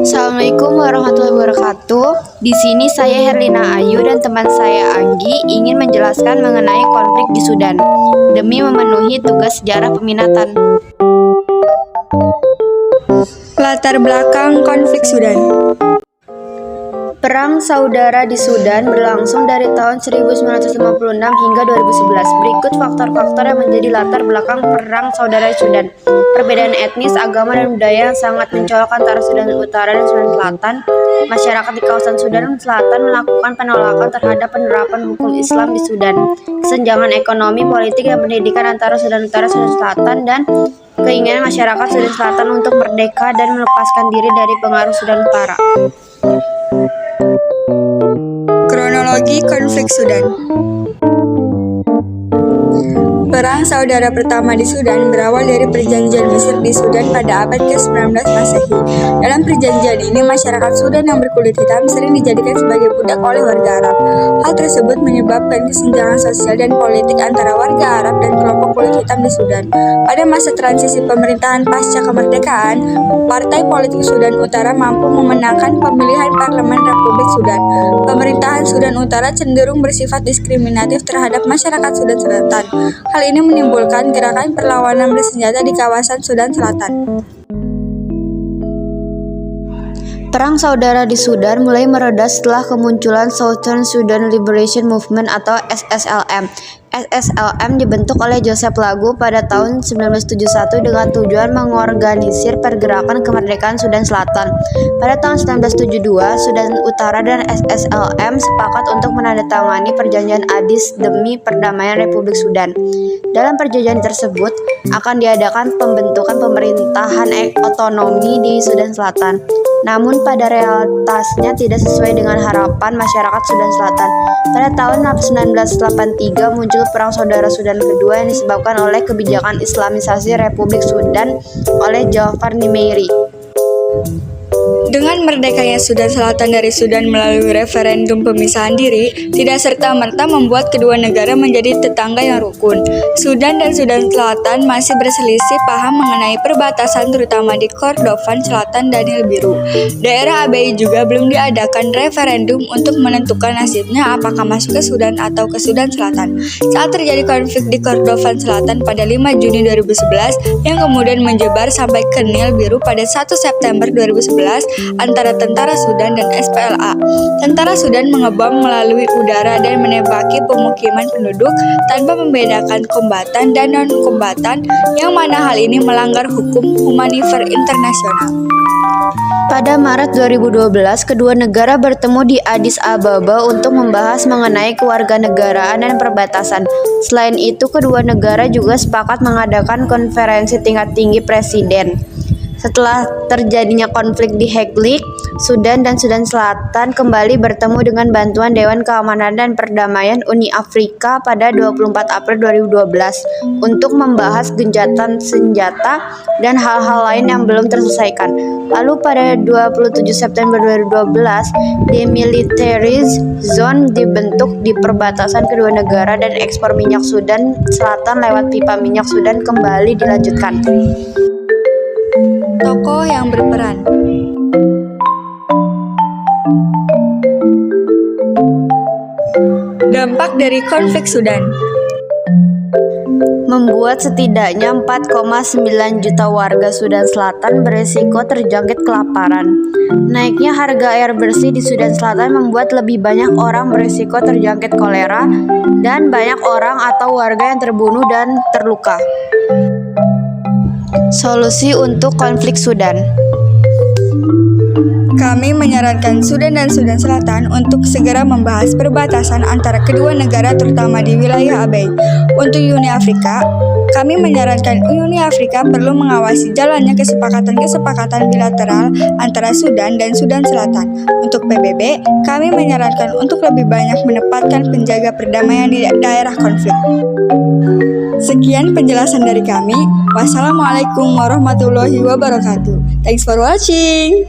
Assalamualaikum warahmatullahi wabarakatuh. Di sini saya Herlina Ayu dan teman saya Anggi ingin menjelaskan mengenai konflik di Sudan demi memenuhi tugas sejarah peminatan. Latar belakang konflik Sudan. Perang saudara di Sudan berlangsung dari tahun 1956 hingga 2011. Berikut faktor-faktor yang menjadi latar belakang perang saudara di Sudan. Perbedaan etnis, agama, dan budaya yang sangat mencolok antara Sudan Utara dan Sudan Selatan. Masyarakat di kawasan Sudan Selatan melakukan penolakan terhadap penerapan hukum Islam di Sudan. Kesenjangan ekonomi, politik, dan pendidikan antara Sudan Utara dan Sudan Selatan, dan keinginan masyarakat Sudan Selatan untuk merdeka dan melepaskan diri dari pengaruh Sudan Utara. Kronologi konflik Sudan. Perang saudara pertama di Sudan berawal dari perjanjian Mesir di Sudan pada abad ke-19 Masehi. Dalam perjanjian ini, masyarakat Sudan yang berkulit hitam sering dijadikan sebagai budak oleh warga Arab. Hal tersebut menyebabkan kesenjangan sosial dan politik antara warga Arab dan kelompok kulit hitam di Sudan. Pada masa transisi pemerintahan pasca kemerdekaan, Partai Politik Sudan Utara mampu memenangkan pemilihan Parlemen Republik Sudan. Pemerintahan Sudan Utara cenderung bersifat diskriminatif terhadap masyarakat Sudan Selatan. Hal ini menimbulkan gerakan perlawanan bersenjata di kawasan Sudan Selatan. Perang saudara di Sudan mulai mereda setelah kemunculan Southern Sudan Liberation Movement atau SSLM. SSLM dibentuk oleh Joseph Lagu pada tahun 1971 dengan tujuan mengorganisir pergerakan kemerdekaan Sudan Selatan. Pada tahun 1972, Sudan Utara dan SSLM sepakat untuk menandatangani perjanjian Addis demi perdamaian Republik Sudan. Dalam perjanjian tersebut akan diadakan pembentukan pemerintahan otonomi di Sudan Selatan. Namun pada realitasnya tidak sesuai dengan harapan masyarakat Sudan Selatan. Pada tahun 1983 muncul Perang Saudara Sudan kedua yang disebabkan oleh kebijakan Islamisasi Republik Sudan oleh Jafar Nimeiri. Dengan merdekanya Sudan Selatan dari Sudan melalui referendum pemisahan diri, tidak serta-merta membuat kedua negara menjadi tetangga yang rukun. Sudan dan Sudan Selatan masih berselisih paham mengenai perbatasan terutama di Kordofan Selatan dan Nil Biru. Daerah Abyei juga belum diadakan referendum untuk menentukan nasibnya apakah masuk ke Sudan atau ke Sudan Selatan. Saat terjadi konflik di Kordofan Selatan pada 5 Juni 2011 yang kemudian menyebar sampai ke Nil Biru pada 1 September 2011 antara tentara Sudan dan SPLA. Tentara Sudan mengebom melalui udara dan menembaki pemukiman penduduk tanpa membedakan kombatan dan non-kombatan, yang mana hal ini melanggar hukum humanitar internasional. Pada Maret 2012, kedua negara bertemu di Addis Ababa untuk membahas mengenai kewarganegaraan dan perbatasan. Selain itu, kedua negara juga sepakat mengadakan konferensi tingkat tinggi presiden. Setelah terjadinya konflik di Heglig, Sudan dan Sudan Selatan kembali bertemu dengan bantuan Dewan Keamanan dan Perdamaian Uni Afrika pada 24 April 2012 untuk membahas gencatan senjata dan hal-hal lain yang belum terselesaikan. Lalu pada 27 September 2012, Demilitarized Zone dibentuk di perbatasan kedua negara dan ekspor minyak Sudan Selatan lewat pipa minyak Sudan kembali dilanjutkan. Tokoh yang berperan. Dampak dari konflik Sudan. Membuat setidaknya 4,9 juta warga Sudan Selatan berisiko terjangkit kelaparan. Naiknya harga air bersih di Sudan Selatan membuat lebih banyak orang berisiko terjangkit kolera dan banyak orang atau warga yang terbunuh dan terluka. Solusi untuk konflik Sudan. Kami menyarankan Sudan dan Sudan Selatan untuk segera membahas perbatasan antara kedua negara terutama di wilayah Abyei. Untuk Uni Afrika, kami menyarankan Uni Afrika perlu mengawasi jalannya kesepakatan bilateral antara Sudan dan Sudan Selatan. Untuk PBB, kami menyarankan untuk lebih banyak menempatkan penjaga perdamaian di daerah konflik. Sekian penjelasan dari kami. Wassalamualaikum warahmatullahi wabarakatuh. Thanks for watching.